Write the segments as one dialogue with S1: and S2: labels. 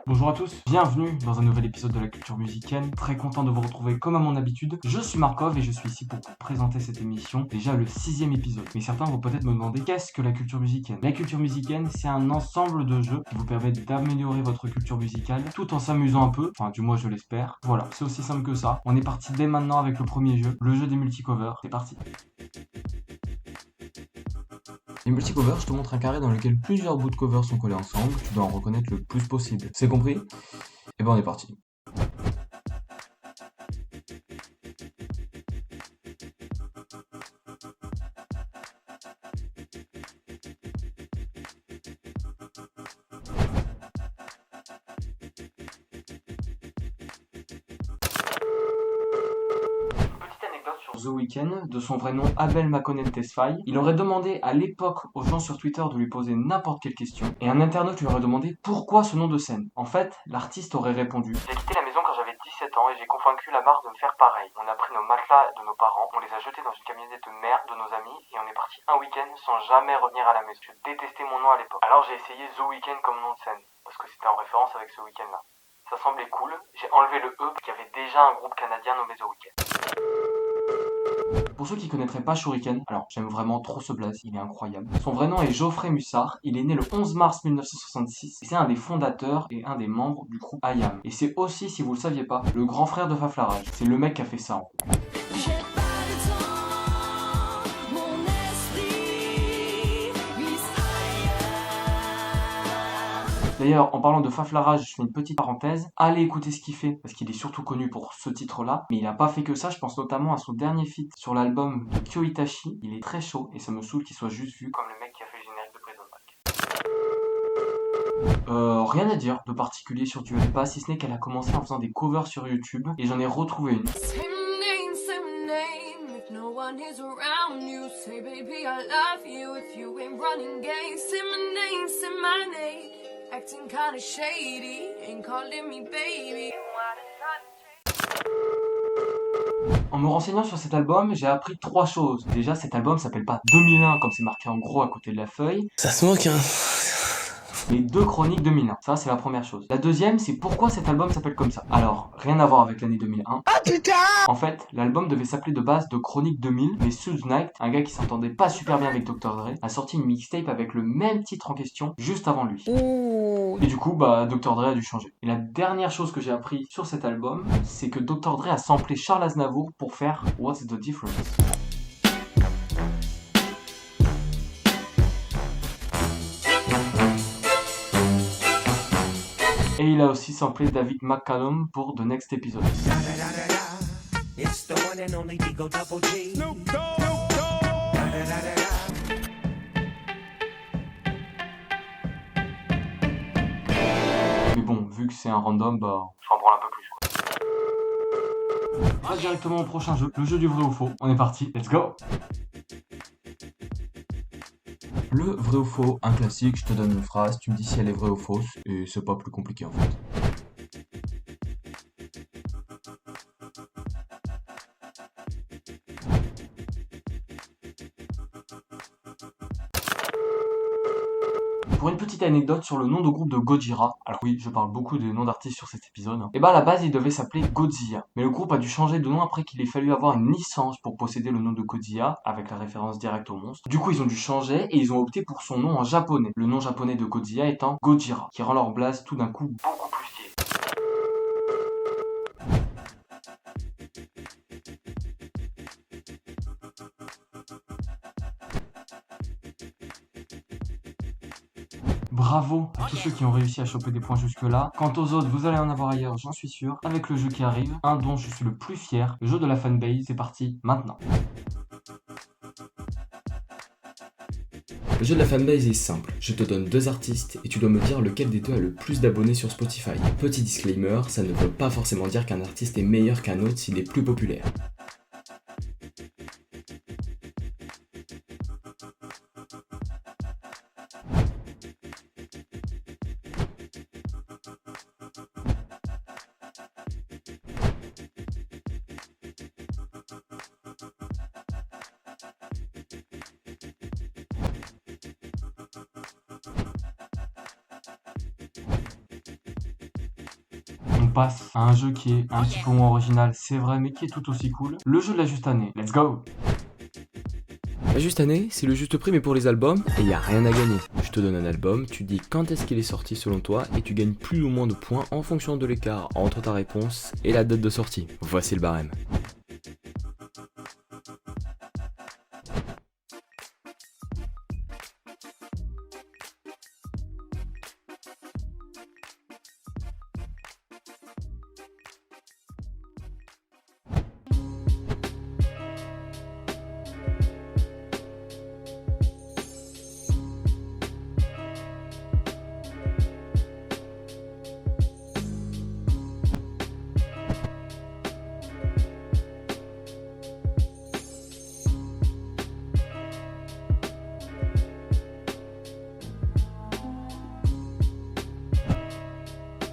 S1: Bonjour à tous, bienvenue dans un nouvel épisode de la culture musicienne. Très content de vous retrouver comme à mon habitude. Je suis Markov et je suis ici pour vous présenter cette émission, déjà le 6e épisode. Mais certains vont peut-être me demander qu'est-ce que la culture musicienne. La culture musicienne, c'est un ensemble de jeux qui vous permettent d'améliorer votre culture musicale tout en s'amusant un peu, enfin du moins je l'espère. Voilà, c'est aussi simple que ça. On est parti dès maintenant avec le premier jeu, le jeu des multicovers. C'est parti. Les multicovers, je te montre un carré dans lequel plusieurs bouts de cover sont collés ensemble, tu dois en reconnaître le plus possible. C'est compris? Et ben on est parti. The Weeknd, de son vrai nom Abel Makonnen Tesfaye. Il aurait demandé à l'époque aux gens sur Twitter de lui poser n'importe quelle question, et un internaute lui aurait demandé pourquoi ce nom de scène. En fait, l'artiste aurait répondu: j'ai quitté la maison quand j'avais 17 ans et j'ai convaincu la marque de me faire pareil. On a pris nos matelas de nos parents, on les a jetés dans une camionnette de merde de nos amis, et on est parti un week-end sans jamais revenir à la maison. Je détestais mon nom à l'époque. Alors j'ai essayé The Weeknd comme nom de scène, parce que c'était en référence avec ce week-end-là. Ça semblait cool, j'ai enlevé le E, qu'il y avait déjà un groupe canadien nommé The Weeknd. Pour ceux qui connaîtraient pas Shuriken, alors j'aime vraiment trop ce blaze, il est incroyable. Son vrai nom est Geoffrey Mussard, il est né le 11 mars 1966, et c'est un des fondateurs et un des membres du groupe IAM. Et c'est aussi, si vous le saviez pas, le grand frère de Faflarage. C'est le mec qui a fait ça en gros. D'ailleurs, en parlant de Faflarage, je fais une petite parenthèse. Allez écouter ce qu'il fait, parce qu'il est surtout connu pour ce titre-là. Mais il n'a pas fait que ça, je pense notamment à son dernier feat sur l'album de Kyo Itachi. Il est très chaud, et ça me saoule qu'il soit juste vu comme le mec qui a fait le générique de Prison Break. Rien à dire de particulier sur Dua Lipa, si ce n'est qu'elle a commencé en faisant des covers sur YouTube, et j'en ai retrouvé une. No one is around you. Say, baby, I love you. If you ain't running game, say my name. Acting kinda shady, ain't calling me baby. En me renseignant sur cet album, j'ai appris 3 choses. Déjà, cet album s'appelle pas 2001 comme c'est marqué en gros à côté de la feuille.
S2: Ça se moque, hein.
S1: Les 2 chroniques 2001. Ça, c'est la première chose. La deuxième, c'est pourquoi cet album s'appelle comme ça. Alors, rien à voir avec l'année 2001. Ah putain! En fait, l'album devait s'appeler de base de Chronique 2000, mais Suge Knight, un gars qui s'entendait pas super bien avec Dr. Dre, a sorti une mixtape avec le même titre en question juste avant lui. Et du coup, Dr. Dre a dû changer. Et la dernière chose que j'ai appris sur cet album, c'est que Dr. Dre a samplé Charles Aznavour pour faire What's the Difference? Et il a aussi samplé David McCallum pour The Next Episode. Mais bon, vu que c'est un random, je m'en branle un peu plus. On passe directement au prochain jeu, le jeu du vrai ou faux. On est parti, let's go! Le vrai ou faux, un classique, je te donne une phrase, tu me dis si elle est vraie ou fausse, et c'est pas plus compliqué en fait. Pour une petite anecdote sur le nom de groupe de Gojira, alors oui, je parle beaucoup des noms d'artistes sur cet épisode, et à la base il devait s'appeler Godzilla, mais le groupe a dû changer de nom après qu'il ait fallu avoir une licence pour posséder le nom de Godzilla, avec la référence directe au monstre. Du coup ils ont dû changer et ils ont opté pour son nom en japonais, le nom japonais de Godzilla étant Gojira, qui rend leur blaze tout d'un coup beaucoup plus stylé. Bravo à tous ceux qui ont réussi à choper des points jusque-là. Quant aux autres, vous allez en avoir ailleurs, j'en suis sûr. Avec le jeu qui arrive, un dont je suis le plus fier, le jeu de la fanbase, c'est parti maintenant.
S2: Le jeu de la fanbase est simple. Je te donne 2 artistes et tu dois me dire lequel des deux a le plus d'abonnés sur Spotify. Petit disclaimer, ça ne veut pas forcément dire qu'un artiste est meilleur qu'un autre s'il est plus populaire.
S1: passe à un jeu qui est un petit peu moins original, c'est vrai, mais qui est tout aussi cool. Le jeu de la juste année. Let's go!
S2: La juste année, c'est le juste prix mais pour les albums, et y a rien à gagner. Je te donne un album, tu dis quand est-ce qu'il est sorti selon toi, et tu gagnes plus ou moins de points en fonction de l'écart entre ta réponse et la date de sortie. Voici le barème.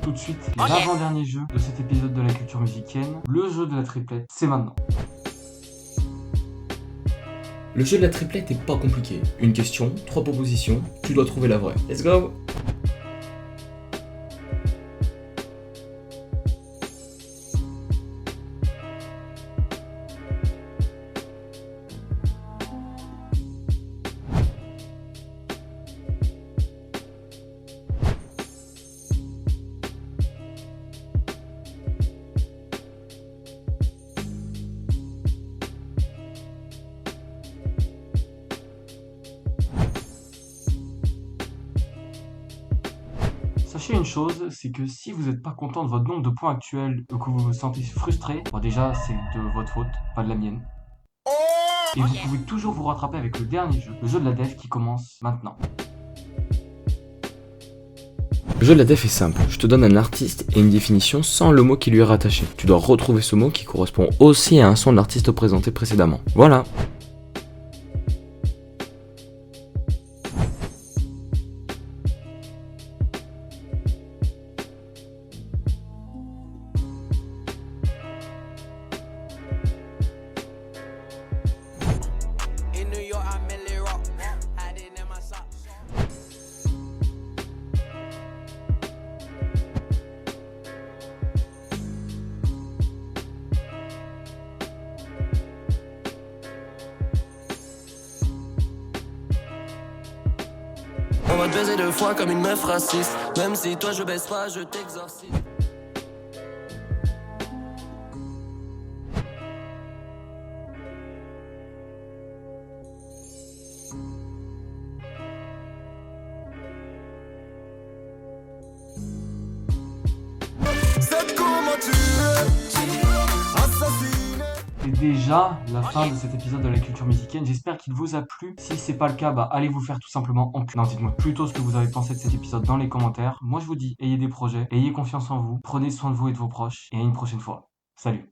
S1: Tout de suite, l'avant-dernier jeu de cet épisode de la culture musicienne, le jeu de la triplette, c'est maintenant.
S2: Le jeu de la triplette est pas compliqué. Une question, 3 propositions, tu dois trouver la vraie. Let's go!
S1: Sachez une chose, c'est que si vous n'êtes pas content de votre nombre de points actuels ou que vous vous sentez frustré, bon déjà c'est de votre faute, pas de la mienne. Et vous pouvez toujours vous rattraper avec le dernier jeu, le jeu de la dev qui commence maintenant.
S2: Le jeu de la def est simple, je te donne un artiste et une définition sans le mot qui lui est rattaché. Tu dois retrouver ce mot qui correspond aussi à un son de l'artiste présenté précédemment. Voilà.
S3: On va te baiser 2 fois comme une meuf raciste. Même si toi je baisse pas, je t'exorcise. C'est comment tu es assassiné.
S1: C'est déjà la fin de cet épisode de la culture musicienne, j'espère qu'il vous a plu. Si c'est pas le cas, bah allez vous faire tout simplement enculer. Non, dites-moi plutôt ce que vous avez pensé de cet épisode dans les commentaires. Moi je vous dis, ayez des projets, ayez confiance en vous, prenez soin de vous et de vos proches, et à une prochaine fois. Salut!